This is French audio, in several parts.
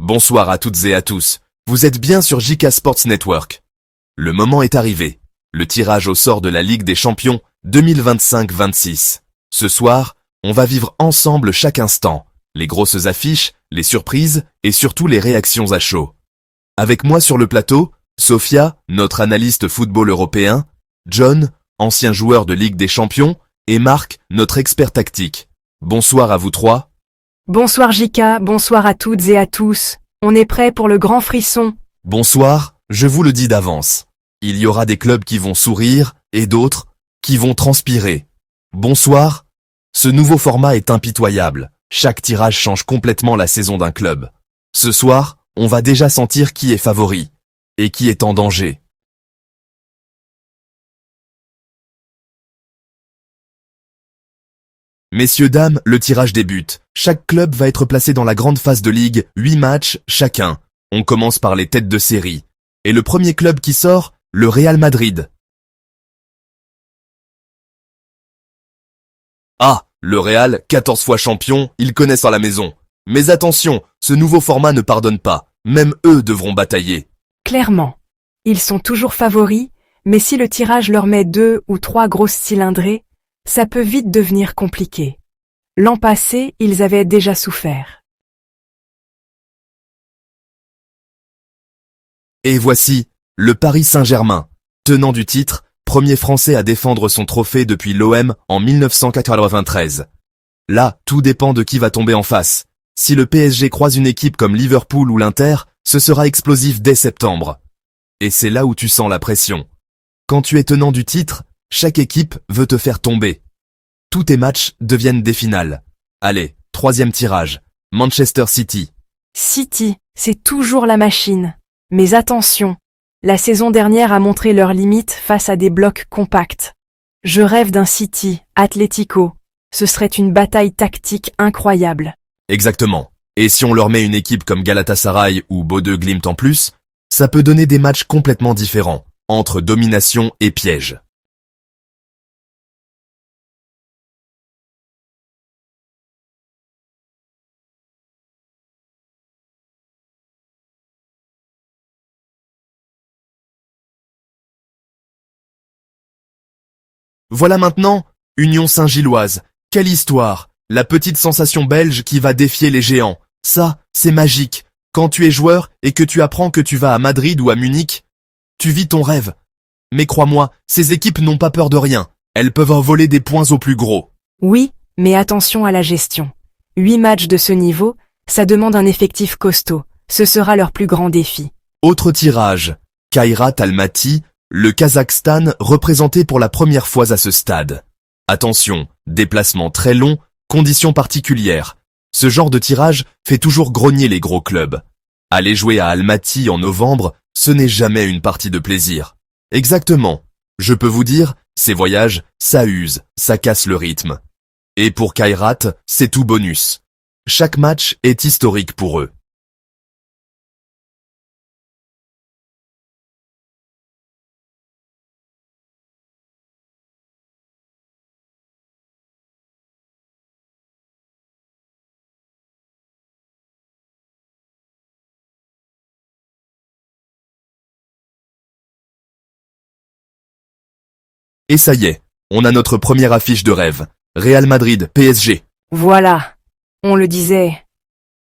Bonsoir à toutes et à tous. Vous êtes bien sur JK Sports Network. Le moment est arrivé. Le tirage au sort de la Ligue des Champions 2025-26. Ce soir, on va vivre ensemble chaque instant. Les grosses affiches, les surprises et surtout les réactions à chaud. Avec moi sur le plateau, Sophia, notre analyste football européen, John, ancien joueur de Ligue des Champions, et Marc, notre expert tactique. Bonsoir à vous trois. Bonsoir JK, bonsoir à toutes et à tous. On est prêt pour le grand frisson. Bonsoir, je vous le dis d'avance. Il y aura des clubs qui vont sourire et d'autres qui vont transpirer. Bonsoir. Ce nouveau format est impitoyable. Chaque tirage change complètement la saison d'un club. Ce soir, on va déjà sentir qui est favori et qui est en danger. Messieurs, dames, le tirage débute. Chaque club va être placé dans la grande phase de ligue, 8 matchs chacun. On commence par les têtes de série. Et le premier club qui sort, le Real Madrid. Ah, le Real, 14 fois champion, ils connaissent à la maison. Mais attention, ce nouveau format ne pardonne pas. Même eux devront batailler. Clairement. Ils sont toujours favoris, mais si le tirage leur met 2 ou 3 grosses cylindrées, ça peut vite devenir compliqué. L'an passé, ils avaient déjà souffert. Et voici, le Paris Saint-Germain, tenant du titre, premier Français à défendre son trophée depuis l'OM en 1993. Là, tout dépend de qui va tomber en face. Si le PSG croise une équipe comme Liverpool ou l'Inter, ce sera explosif dès septembre. Et c'est là où tu sens la pression. Quand tu es tenant du titre, chaque équipe veut te faire tomber. Tous tes matchs deviennent des finales. Allez, troisième tirage. Manchester City. City, c'est toujours la machine. Mais attention, la saison dernière a montré leurs limites face à des blocs compacts. Je rêve d'un City, Atlético. Ce serait une bataille tactique incroyable. Exactement. Et si on leur met une équipe comme Galatasaray ou Bodø Glimt en plus, ça peut donner des matchs complètement différents, entre domination et piège. Voilà maintenant, Union Saint-Gilloise. Quelle histoire! La petite sensation belge qui va défier les géants. Ça, c'est magique. Quand tu es joueur et que tu apprends que tu vas à Madrid ou à Munich, tu vis ton rêve. Mais crois-moi, ces équipes n'ont pas peur de rien. Elles peuvent envoler des points au plus gros. Oui, mais attention à la gestion. 8 matchs de ce niveau, ça demande un effectif costaud. Ce sera leur plus grand défi. Autre tirage. Kairat Almaty, le Kazakhstan représenté pour la première fois à ce stade. Attention, déplacement très long, conditions particulières. Ce genre de tirage fait toujours grogner les gros clubs. Aller jouer à Almaty en novembre, ce n'est jamais une partie de plaisir. Exactement. Je peux vous dire, ces voyages, ça use, ça casse le rythme. Et pour Kairat, c'est tout bonus. Chaque match est historique pour eux. Et ça y est, on a notre première affiche de rêve. Real Madrid, PSG. Voilà, on le disait.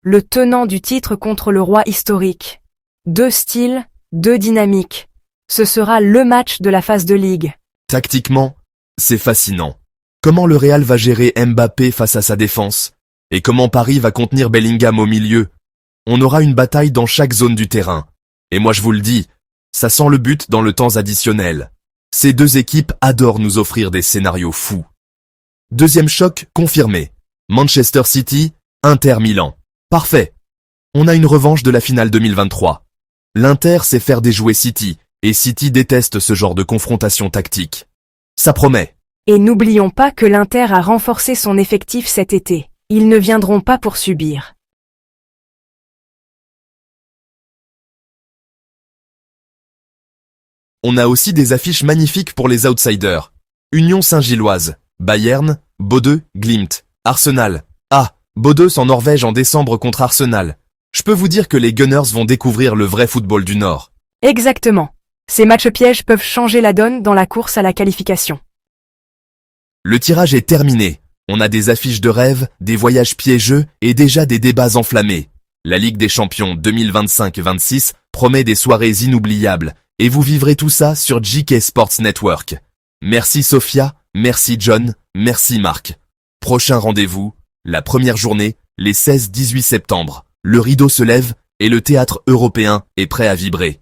Le tenant du titre contre le roi historique. 2 styles, 2 dynamiques. Ce sera le match de la phase de ligue. Tactiquement, c'est fascinant. Comment le Real va gérer Mbappé face à sa défense? Et comment Paris va contenir Bellingham au milieu? On aura une bataille dans chaque zone du terrain. Et moi je vous le dis, ça sent le but dans le temps additionnel. Ces deux équipes adorent nous offrir des scénarios fous. Deuxième choc confirmé. Manchester City, Inter Milan. Parfait. On a une revanche de la finale 2023. L'Inter sait faire déjouer City, et City déteste ce genre de confrontation tactique. Ça promet. Et n'oublions pas que l'Inter a renforcé son effectif cet été. Ils ne viendront pas pour subir. On a aussi des affiches magnifiques pour les outsiders. Union Saint-Gilloise, Bayern, Bodø, Glimt, Arsenal. Ah, Bodø en Norvège en décembre contre Arsenal. Je peux vous dire que les Gunners vont découvrir le vrai football du Nord. Exactement. Ces matchs pièges peuvent changer la donne dans la course à la qualification. Le tirage est terminé. On a des affiches de rêve, des voyages piégeux et déjà des débats enflammés. La Ligue des Champions 2025-26 promet des soirées inoubliables et vous vivrez tout ça sur JK Sports Network. Merci Sophia, merci John, merci Marc. Prochain rendez-vous, la première journée, les 16-18 septembre. Le rideau se lève et le théâtre européen est prêt à vibrer.